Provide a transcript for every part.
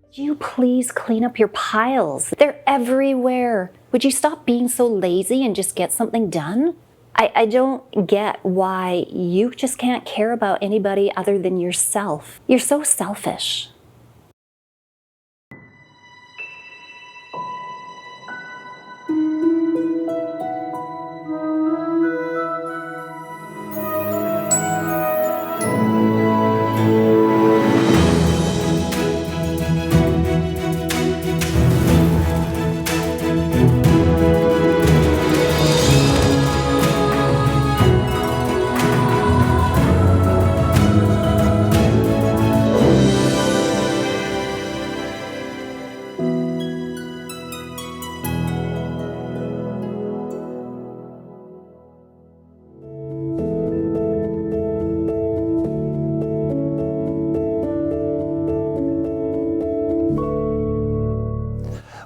Would you please clean up your piles? They're everywhere. Would you stop being so lazy and just get something done? I don't get why you just can't care about anybody other than yourself. You're so selfish.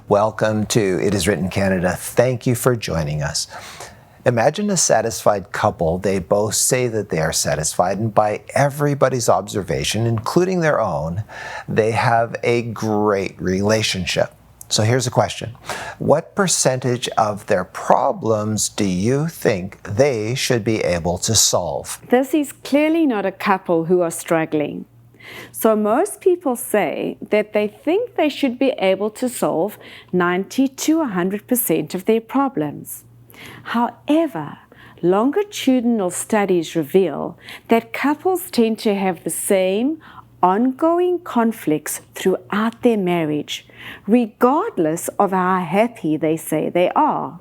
Welcome to It Is Written Canada. Thank you for joining us. Imagine a satisfied couple. They both say that they are satisfied, and by everybody's observation, including their own, they have a great relationship. So here's a question. What percentage of their problems do you think they should be able to solve? This is clearly not a couple who are struggling. So most people say that they think they should be able to solve 90 to 100% of their problems. However, longitudinal studies reveal that couples tend to have the same ongoing conflicts throughout their marriage, regardless of how happy they say they are.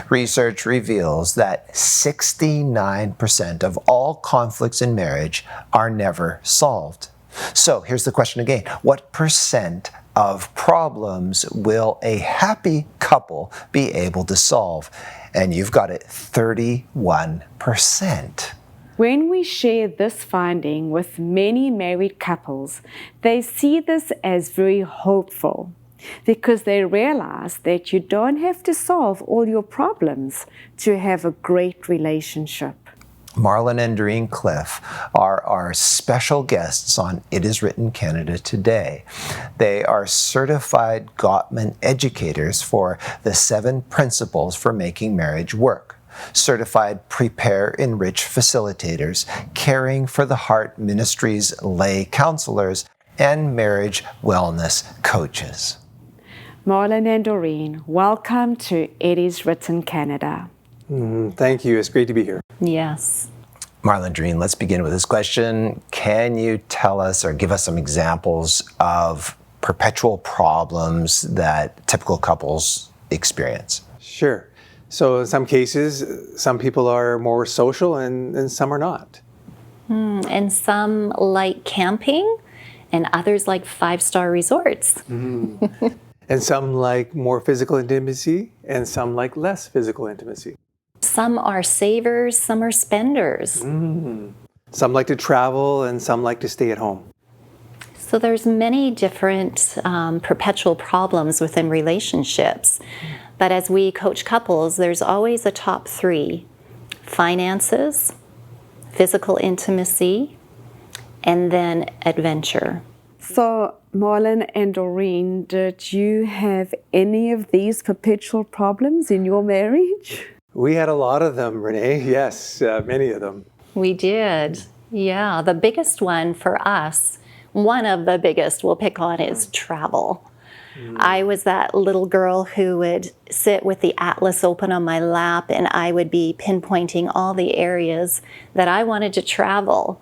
Research reveals that 69% of all conflicts in marriage are never solved. So here's the question again. What percent of problems will a happy couple be able to solve? And you've got it, 31%. When we share this finding with many married couples, they see this as very hopeful, because they realize that you don't have to solve all your problems to have a great relationship. Marlon and Doreen Cliff are our special guests on It Is Written Canada today. They are certified Gottman educators for the 7 principles for making marriage work, certified Prepare Enrich facilitators, Caring for the Heart Ministries lay counselors, and marriage wellness coaches. Marlon and Doreen, welcome to It Is Written Canada. Thank you. It's great to be here. Yes. Marlon, Doreen, let's begin with this question. Can you tell us or give us some examples of perpetual problems that typical couples experience? Sure. So in some cases, some people are more social and some are not. And some like camping and others like 5-star resorts. And some like more physical intimacy and some like less physical intimacy. Some are savers, some are spenders. Some like to travel and some like to stay at home. So there's many different perpetual problems within relationships. But as we coach couples, there's always a top 3: finances, physical intimacy, and then adventure. So, Marlon and Doreen, did you have any of these perpetual problems in your marriage? We had a lot of them, Renee. Yes, many of them. We did. Yeah, the biggest one for us, one of the biggest we'll pick on, is travel. I was that little girl who would sit with the atlas open on my lap, and I would be pinpointing all the areas that I wanted to travel.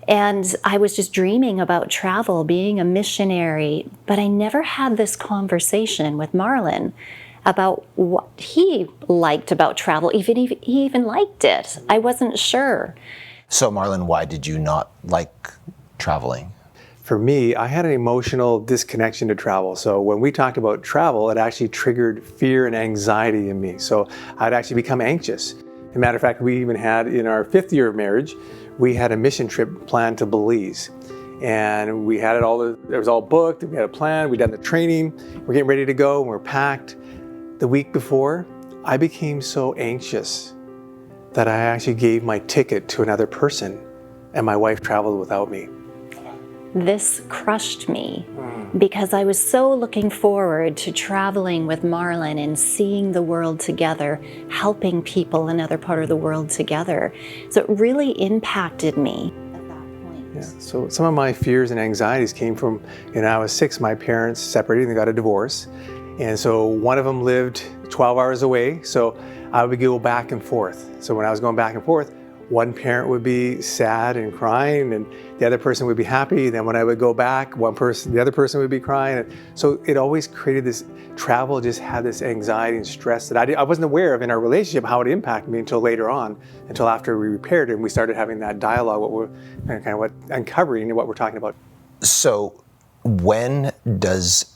And I was just dreaming about travel, being a missionary, but I never had this conversation with Marlon about what he liked about travel, even if he even liked it. I wasn't sure. So Marlon, why did you not like traveling? For me, I had an emotional disconnection to travel. So when we talked about travel, it actually triggered fear and anxiety in me. So I'd actually become anxious. As a matter of fact, we even had, in our 5th year of marriage, we had a mission trip planned to Belize. And we had it all, it was all booked, we had a plan, we'd done the training, we're getting ready to go, and we're packed. The week before, I became so anxious that I actually gave my ticket to another person, and my wife traveled without me. this crushed me because I was so looking forward to traveling with Marlon and seeing the world together, helping people in another part of the world together. So it really impacted me at that point. Yeah. So some of my fears and anxieties came from, I was 6, my parents separated and got a divorce. And so one of them lived 12 hours away, so I would go back and forth. So when I was going back and forth, one parent would be sad and crying, and the other person would be happy. Then when I would go back, the other person would be crying. And so it always created this, travel just had this anxiety and stress that I wasn't aware of in our relationship, how it impacted me until later on, until after we repaired it and we started having that dialogue, uncovering what we're talking about. So when does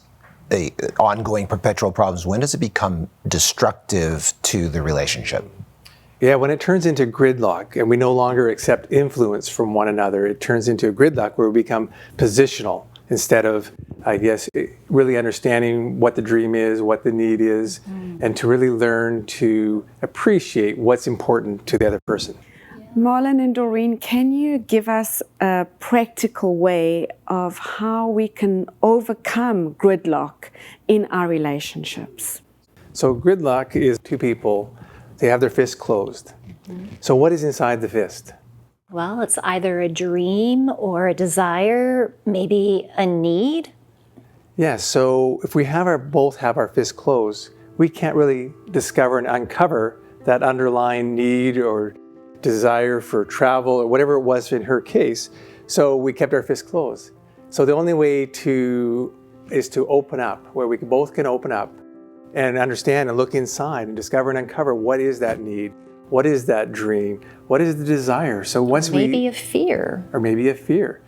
ongoing perpetual problems, when does it become destructive to the relationship? Yeah, when it turns into gridlock and we no longer accept influence from one another, it turns into a gridlock where we become positional instead of, really understanding what the dream is, what the need is, and to really learn to appreciate what's important to the other person. Marlon and Doreen, can you give us a practical way of how we can overcome gridlock in our relationships? So gridlock is two people, they have their fists closed. So what is inside the fist? Well, it's either a dream or a desire, maybe a need. Yeah, so if we both have our fists closed, we can't really discover and uncover that underlying need or desire for travel or whatever it was in her case. So we kept our fists closed. So the only way is to open up, where we both can open up and understand and look inside and discover and uncover what is that need, what is that dream, what is the desire. So once maybe a fear. Or maybe a fear.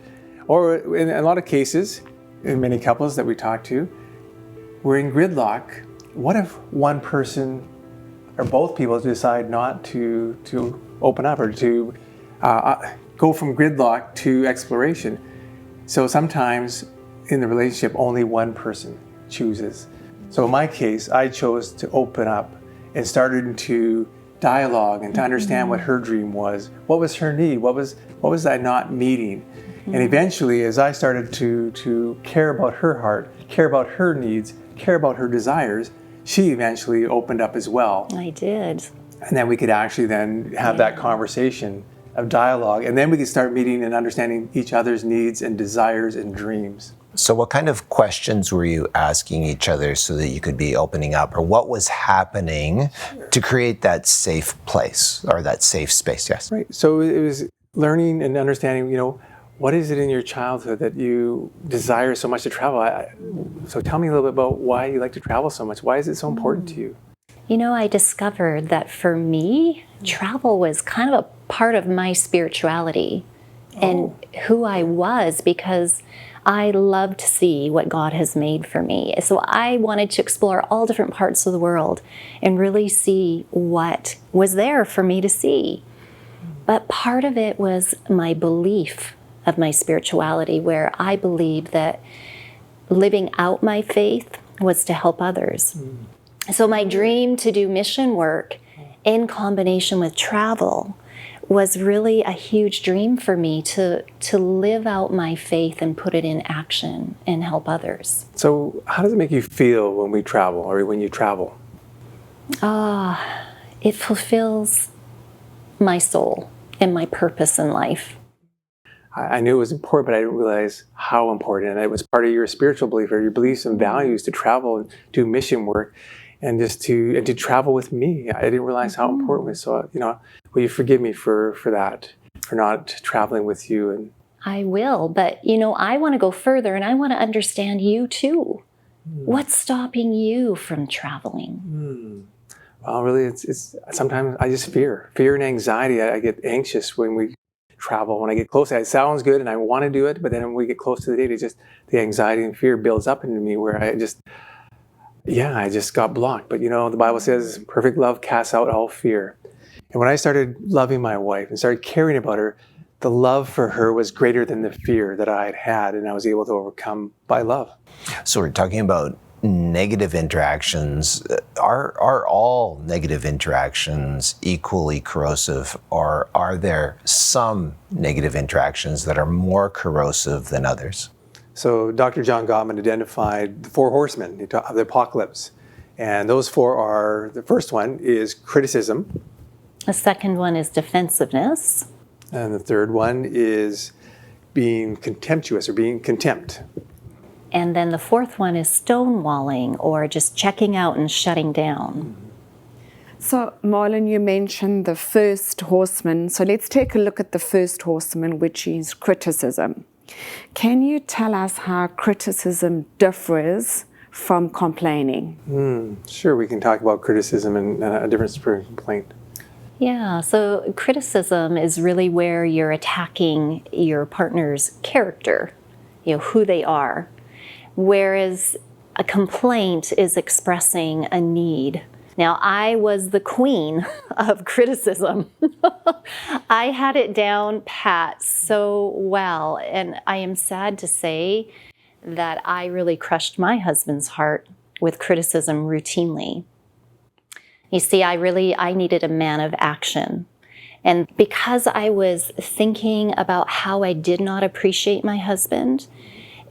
Or in a lot of cases, in many couples that we talk to, we're in gridlock. What if one person or both people decide not to open up or to go from gridlock to exploration? So sometimes in the relationship, only one person chooses. So in my case, I chose to open up and started to dialogue and to understand what her dream was. What was her need? What was I not meeting? And eventually, as I started to care about her heart, care about her needs, care about her desires, she eventually opened up as well. I did. And then we could actually then have that conversation of dialogue, and then we could start meeting and understanding each other's needs and desires and dreams. So what kind of questions were you asking each other so that you could be opening up, or what was happening to create that safe place or that safe space? Yes. Right. So it was learning and understanding, what is it in your childhood that you desire so much to travel? So tell me a little bit about why you like to travel so much. Why is it so important to you? I discovered that for me, travel was kind of a part of my spirituality and who I was, because I love to see what God has made for me. So I wanted to explore all different parts of the world and really see what was there for me to see. But part of it was my belief of my spirituality, where I believed that living out my faith was to help others. So my dream to do mission work in combination with travel was really a huge dream for me, to live out my faith and put it in action and help others. So how does it make you feel when we travel, or when you travel? It fulfills my soul and my purpose in life. I knew it was important, but I didn't realize how important. And it was part of your spiritual belief or your beliefs and values to travel and do mission work, and just to travel with me. I didn't realize how important it was. So, will you forgive me for that, for not traveling with you? And I will, but I want to go further, and I want to understand you too. What's stopping you from traveling? Well, really, it's sometimes I just fear and anxiety. I get anxious when we travel. When I get close, it sounds good and I want to do it, but then when we get close to the date, the anxiety and fear builds up into me, where I just got blocked. But the Bible says perfect love casts out all fear. And when I started loving my wife and started caring about her, the love for her was greater than the fear that I had, and I was able to overcome by love. So we're talking about negative interactions, are all negative interactions equally corrosive, or are there some negative interactions that are more corrosive than others? So Dr. John Gottman identified the 4 horsemen of the apocalypse. And those 4 are, the first one is criticism. The second one is defensiveness. And the third one is being contemptuous or being contempt. And then the fourth one is stonewalling, or just checking out and shutting down. So, Marlon, you mentioned the first horseman. So let's take a look at the first horseman, which is criticism. Can you tell us how criticism differs from complaining? Sure, we can talk about criticism and a difference between complaint. Yeah, so criticism is really where you're attacking your partner's character, who they are. Whereas a complaint is expressing a need. Now, I was the queen of criticism. I had it down pat so well, and I am sad to say that I really crushed my husband's heart with criticism routinely. You see, I needed a man of action. And because I was thinking about how I did not appreciate my husband,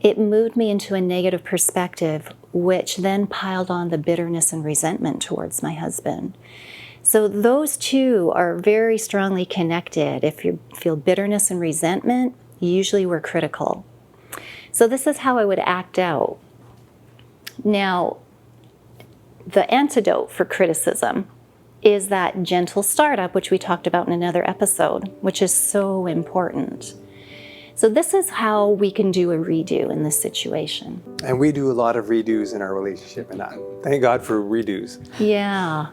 it moved me into a negative perspective, which then piled on the bitterness and resentment towards my husband. So those two are very strongly connected. If you feel bitterness and resentment, usually we're critical. So this is how I would act out. Now, the antidote for criticism is that gentle startup, which we talked about in another episode, which is so important. So this is how we can do a redo in this situation. And we do a lot of redos in our relationship, and thank God for redos. Yeah.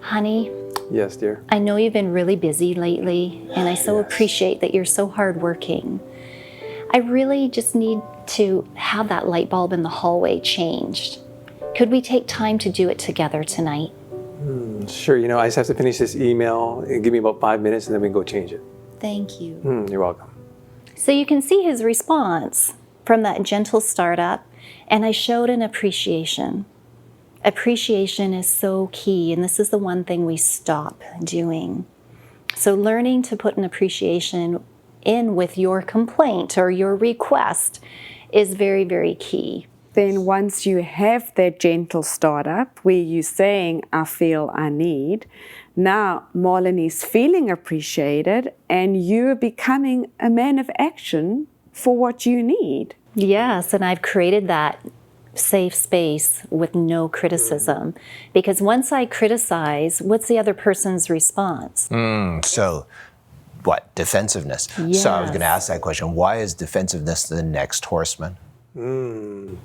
Honey, Yes, dear. I know you've been really busy lately, and I so appreciate that you're so hardworking. I really just need to have that light bulb in the hallway changed. Could we take time to do it together tonight? Sure, I just have to finish this email. Give me about 5 minutes and then we can go change it. Thank you. You're welcome. So you can see his response from that gentle startup, and I showed an appreciation. Appreciation is so key, and this is the one thing we stop doing. So learning to put an appreciation in with your complaint or your request is very, very key. Then once you have that gentle startup where you're saying, I feel I need, now Marlon is feeling appreciated and you're becoming a man of action for what you need. Yes, and I've created that safe space with no criticism. Because once I criticize, what's the other person's response? So what? Defensiveness. Yes. So I was going to ask that question. Why is defensiveness the next horseman?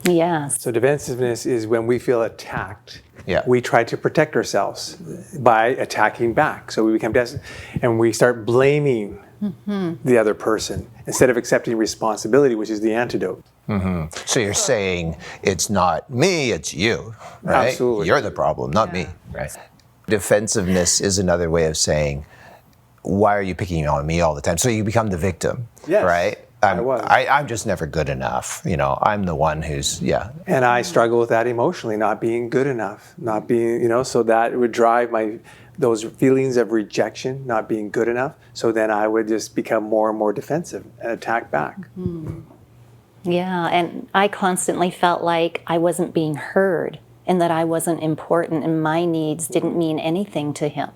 Yes. So defensiveness is when we feel attacked. Yeah. We try to protect ourselves by attacking back. So we become and we start blaming the other person instead of accepting responsibility, which is the antidote. So you're saying it's not me, it's you, right? Absolutely. You're the problem, not me, right? Defensiveness is another way of saying, why are you picking on me all the time? So you become the victim, Yes, right? I'm just never good enough. I'm the one who's, And I struggle with that emotionally, not being good enough, not being, so that would drive those feelings of rejection, not being good enough. So then I would just become more and more defensive and attack back. Yeah, and I constantly felt like I wasn't being heard and that I wasn't important and my needs didn't mean anything to him.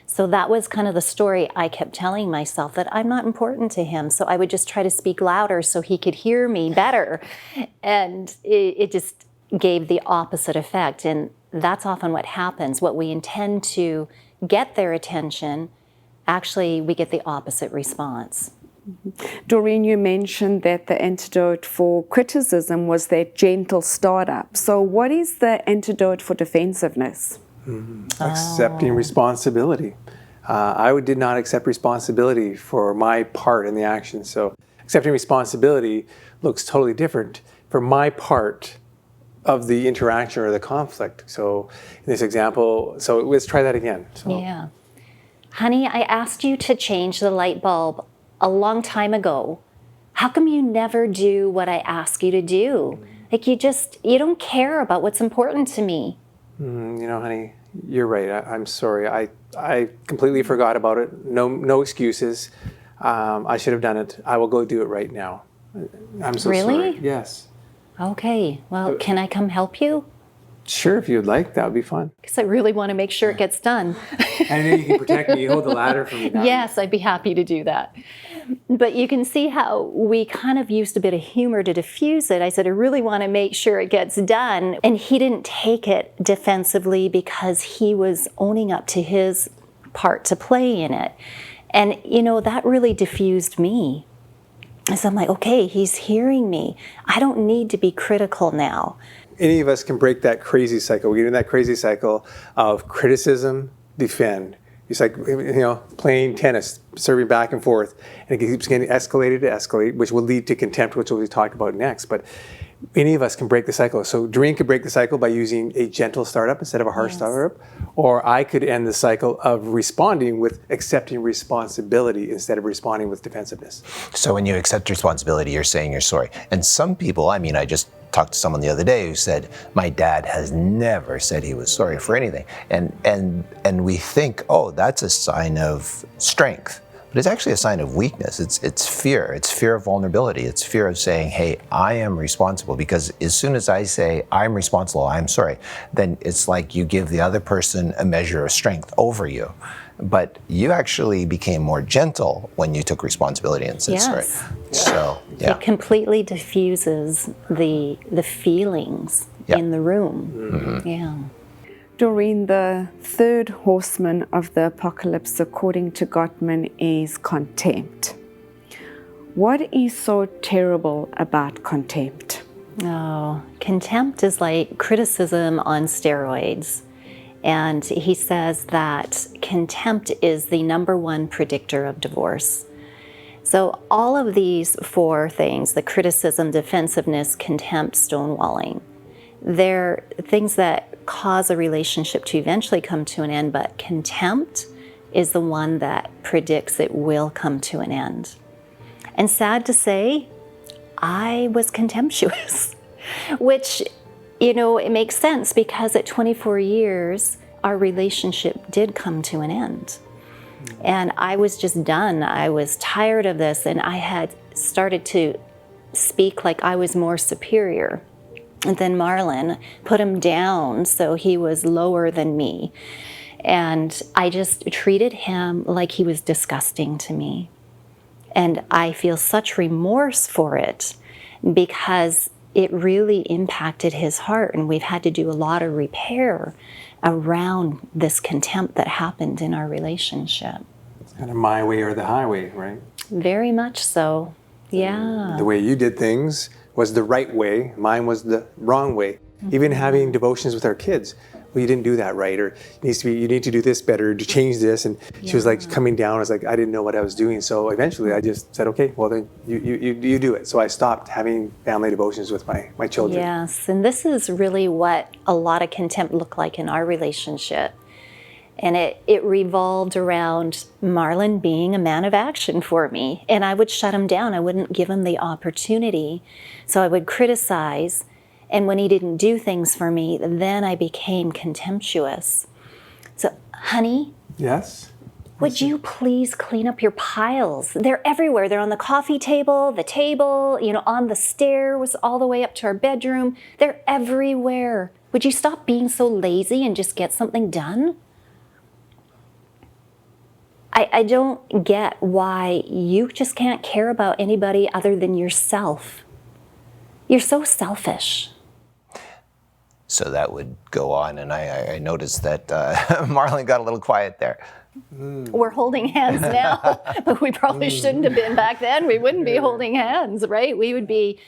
So that was kind of the story I kept telling myself, that I'm not important to him. So I would just try to speak louder so he could hear me better. And it just gave the opposite effect. And that's often what happens. What we intend to get their attention, actually we get the opposite response. Doreen, you mentioned that the antidote for criticism was that gentle startup. So what is the antidote for defensiveness? Accepting responsibility. I did not accept responsibility for my part in the action. So accepting responsibility looks totally different for my part of the interaction or the conflict. So in this example, so let's try that again. So, Yeah. Honey, I asked you to change the light bulb a long time ago. How come you never do what I ask you to do? Like you don't care about what's important to me. You know, honey, you're right. I'm sorry. I completely forgot about it. No excuses. I should have done it. I will go do it right now. I'm so Really? sorry. Yes. Okay, well, can I come help you? Sure, if you'd like, that would be fun. Because I really want to make sure it gets done. And then you can protect me. You hold the ladder for me now. Yes, I'd be happy to do that. But you can see how we kind of used a bit of humor to diffuse it. I said, I really want to make sure it gets done. And he didn't take it defensively because he was owning up to his part to play in it. And, you know, that really diffused me. So I'm like, okay, he's hearing me. I don't need to be critical now. Any of us can break that crazy cycle. We get in that crazy cycle of criticism, defend. It's like, you know, playing tennis, serving back and forth, and it keeps getting escalate, which will lead to contempt, which we'll talk about next. But any of us can break the cycle. So Doreen could break the cycle by using a gentle startup instead of a harsh startup, or I could end the cycle of responding with accepting responsibility instead of responding with defensiveness. So when you accept responsibility, you're saying you're sorry. And some people, I mean, I just talked to someone the other day who said, my dad has never said he was sorry for anything. And we think, oh, that's a sign of strength. But it's actually a sign of weakness. It's fear. It's fear of vulnerability. It's fear of saying, hey, I am responsible. Because as soon as I say, I'm responsible, I'm sorry, then it's like you give the other person a measure of strength over you. But you actually became more gentle when you took responsibility and said sorry. So, yeah. It completely diffuses the feelings in the room. Mm-hmm. Yeah. Doreen, the third horseman of the apocalypse, according to Gottman, is contempt. What is so terrible about contempt? Oh, contempt is like criticism on steroids. And he says that contempt is the #1 predictor of divorce. So all of these 4 things, the criticism, defensiveness, contempt, stonewalling, they're things that cause a relationship to eventually come to an end, but contempt is the one that predicts it will come to an end. And sad to say, I was contemptuous, which, you know, it makes sense because at 24 years, our relationship did come to an end. And I was just done. I was tired of this, and I had started to speak like I was more superior. And then Marlon put him down so he was lower than me. And I just treated him like he was disgusting to me. And I feel such remorse for it because it really impacted his heart. And we've had to do a lot of repair around this contempt that happened in our relationship. It's kind of my way or the highway, right? Very much so. Yeah. The way you did things was the right way. Mine was the wrong way. Even having devotions with our kids. Well, you didn't do that right, or you need to do this better, to change this. And she was like coming down. I was like, I didn't know what I was doing. So eventually I just said, okay, well then you do it. So I stopped having family devotions with my children. Yes, and this is really what a lot of contempt looked like in our relationship. And it revolved around Marlon being a man of action for me. And I would shut him down. I wouldn't give him the opportunity. So I would criticize. And when he didn't do things for me, then I became contemptuous. So, honey. Yes? Would you please clean up your piles? They're everywhere. They're on the coffee table, the table, you know, on the stairs, all the way up to our bedroom. They're everywhere. Would you stop being so lazy and just get something done? I don't get why you just can't care about anybody other than yourself. You're so selfish. So that would go on, and I noticed that Marlon got a little quiet there. We're holding hands now, but we probably shouldn't have been back then. We wouldn't be holding hands, right? We would be,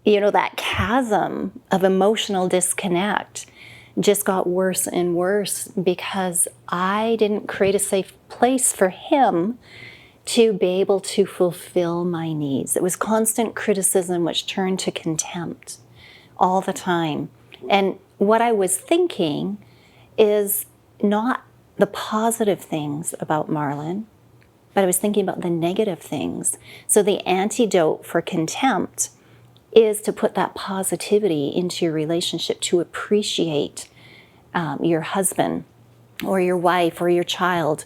you know, that chasm of emotional disconnect just got worse and worse because I didn't create a safe place for him to be able to fulfill my needs. It was constant criticism, which turned to contempt all the time. And what I was thinking is not the positive things about Marlon, but I was thinking about the negative things. So the antidote for contempt is to put that positivity into your relationship, to appreciate your husband or your wife or your child.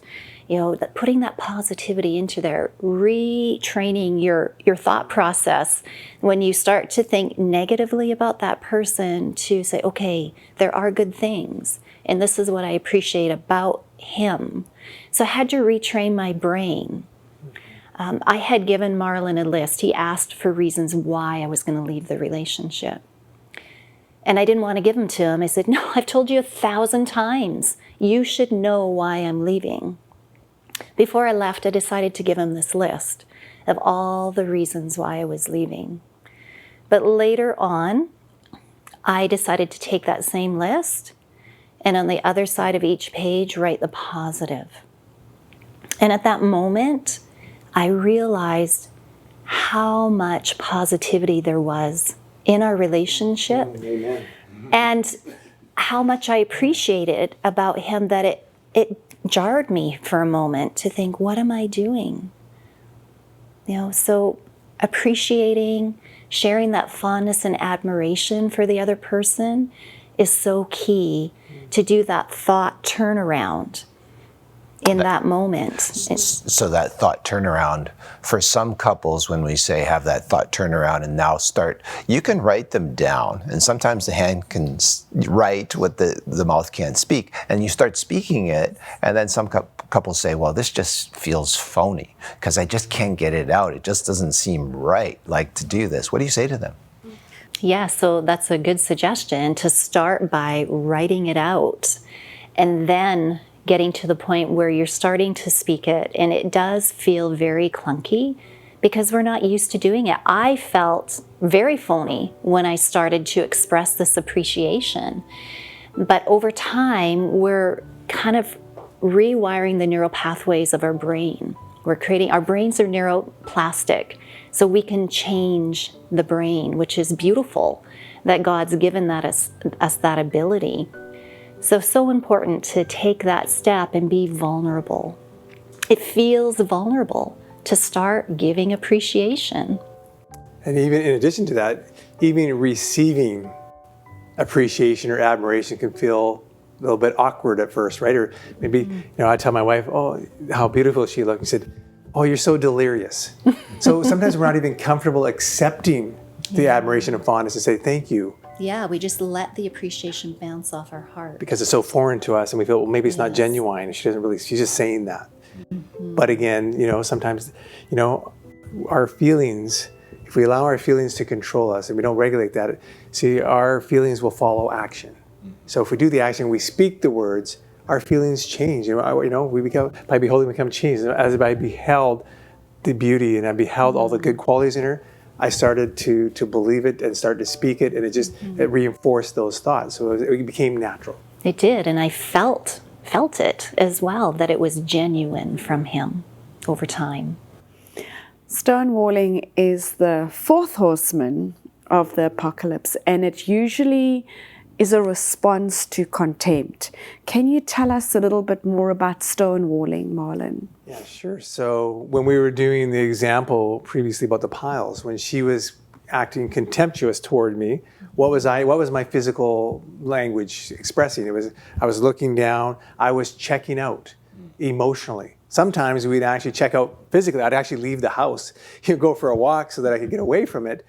Putting that positivity into there, retraining your thought process. When you start to think negatively about that person, to say, okay, there are good things, and this is what I appreciate about him. So I had to retrain my brain. I had given Marlon a list. He asked for reasons why I was going to leave the relationship. And I didn't want to give them to him. I said, no, I've told you 1,000 times. You should know why I'm leaving. Before I left, I decided to give him this list of all the reasons why I was leaving. But later on, I decided to take that same list and on the other side of each page, write the positive. And at that moment, I realized how much positivity there was in our relationship. Amen. And how much I appreciated about him, that it jarred me for a moment to think, what am I doing? So appreciating, sharing that fondness and admiration for the other person is so key to do that thought turnaround in that moment. So that thought turnaround, for some couples, when we say have that thought turnaround and now start, you can write them down. And sometimes the hand can write what the mouth can't speak. And you start speaking it, and then some couples say, well, this just feels phony because I just can't get it out. It just doesn't seem right, like, to do this. What do you say to them? Yeah, so that's a good suggestion, to start by writing it out and then getting to the point where you're starting to speak it, and it does feel very clunky because we're not used to doing it. I felt very phony when I started to express this appreciation, but over time, we're kind of rewiring the neural pathways of our brain. Our brains are neuroplastic, so we can change the brain, which is beautiful that God's given us that ability. So important to take that step and be vulnerable. It feels vulnerable to start giving appreciation. And even in addition to that, even receiving appreciation or admiration can feel a little bit awkward at first, right? Or maybe, I tell my wife, oh, how beautiful she looked. And she said, oh, you're so delirious. So sometimes we're not even comfortable accepting the admiration and fondness and say, thank you. Yeah, we just let the appreciation bounce off our heart. Because it's so foreign to us, and we feel, well, maybe it's not genuine. And she's just saying that. But again, sometimes, our feelings, if we allow our feelings to control us and we don't regulate that, our feelings will follow action. So if we do the action, we speak the words, our feelings change. We become, by beholding, become changed. As I beheld the beauty and I beheld all the good qualities in her, I started to believe it and start to speak it, and it reinforced those thoughts. So it became natural. It did, and I felt it as well, that it was genuine from him over time. Stonewalling is the fourth horseman of the apocalypse, and it usually is a response to contempt. Can you tell us a little bit more about stonewalling, Marlon? Yeah, sure. So when we were doing the example previously about the piles, when she was acting contemptuous toward me, what was my physical language expressing? I was looking down, I was checking out emotionally. Sometimes we'd actually check out physically. I'd actually leave the house, go for a walk so that I could get away from it.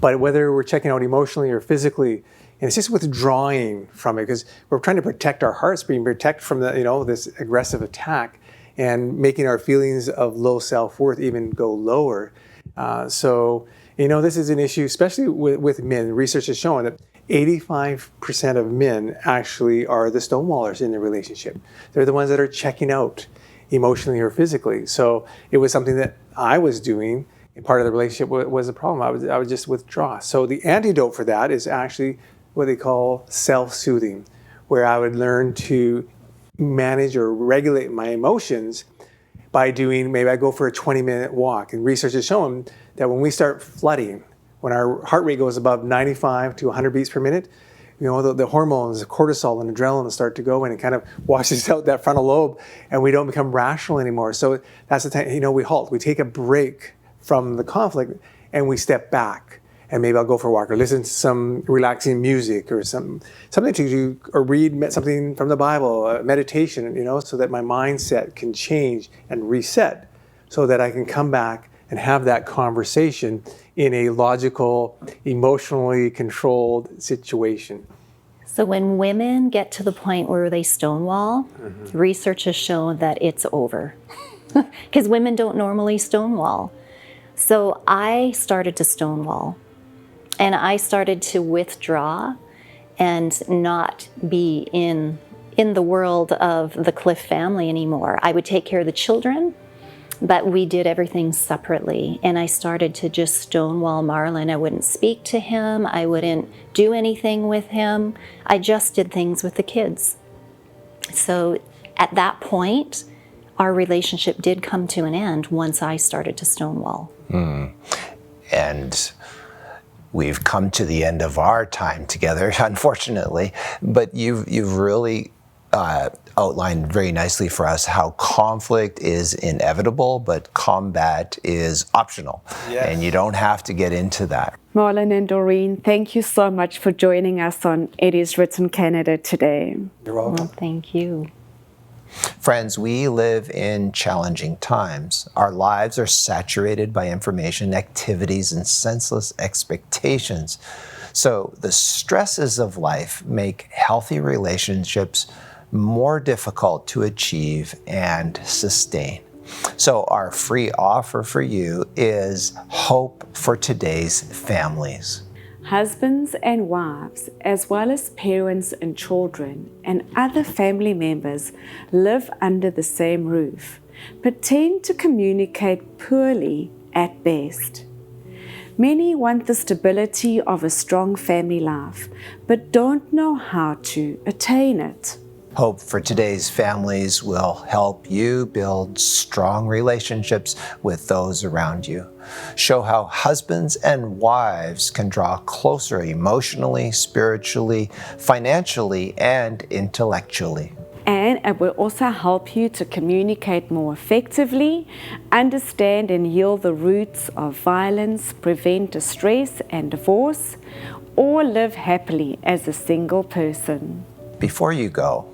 But whether we're checking out emotionally or physically, and it's just withdrawing from it, because we're trying to protect our hearts, being protected from this aggressive attack, and making our feelings of low self-worth even go lower. So this is an issue, especially with men. Research has shown that 85% of men actually are the stonewallers in the relationship. They're the ones that are checking out emotionally or physically. So it was something that I was doing, and part of the relationship was a problem. I would just withdraw. So the antidote for that is actually what they call self-soothing, where I would learn to manage or regulate my emotions by maybe I go for a 20-minute walk. And research has shown that when we start flooding, when our heart rate goes above 95 to 100 beats per minute, the hormones, the cortisol and adrenaline start to go in and kind of washes out that frontal lobe, and we don't become rational anymore. So that's the time, we halt. We take a break from the conflict and we step back. and maybe I'll go for a walk or listen to some relaxing music or something to do, or read something from the Bible, meditation, so that my mindset can change and reset, so that I can come back and have that conversation in a logical, emotionally controlled situation. So when women get to the point where they stonewall, research has shown that it's over. Because women don't normally stonewall. So I started to stonewall. And I started to withdraw and not be in the world of the Cliff family anymore. I would take care of the children, but we did everything separately. And I started to just stonewall Marlon. I wouldn't speak to him. I wouldn't do anything with him. I just did things with the kids. So at that point, our relationship did come to an end once I started to stonewall. And we've come to the end of our time together, unfortunately, but you've really outlined very nicely for us how conflict is inevitable, but combat is optional. Yes. And you don't have to get into that. Marlon and Doreen, thank you so much for joining us on It Is Written Canada today. You're welcome. Well, thank you. Friends, we live in challenging times. Our lives are saturated by information, activities, and senseless expectations. So the stresses of life make healthy relationships more difficult to achieve and sustain. So our free offer for you is hope for today's families. Husbands and wives, as well as parents and children and other family members, live under the same roof, but tend to communicate poorly at best. Many want the stability of a strong family life, but don't know how to attain it. Hope for today's families will help you build strong relationships with those around you. Show how husbands and wives can draw closer emotionally, spiritually, financially, and intellectually. And it will also help you to communicate more effectively, understand and heal the roots of violence, prevent distress and divorce, or live happily as a single person. Before you go,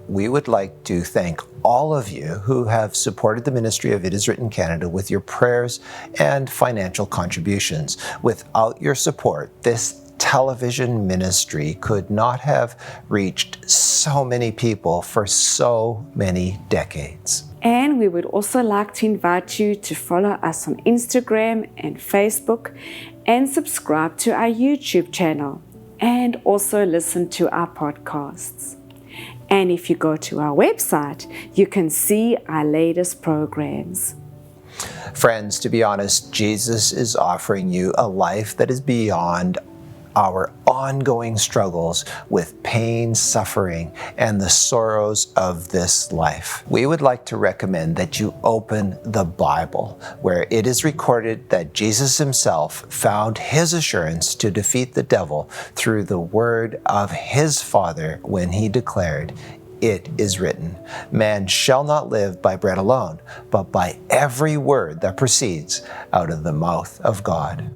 we would like to thank all of you who have supported the ministry of It Is Written Canada with your prayers and financial contributions. Without your support, this television ministry could not have reached so many people for so many decades. And we would also like to invite you to follow us on Instagram and Facebook and subscribe to our YouTube channel and also listen to our podcasts. And if you go to our website, you can see our latest programs. Friends, to be honest, Jesus is offering you a life that is beyond our ongoing struggles with pain, suffering, and the sorrows of this life. We would like to recommend that you open the Bible, where it is recorded that Jesus himself found his assurance to defeat the devil through the word of his Father when he declared, "It is written, man shall not live by bread alone, but by every word that proceeds out of the mouth of God."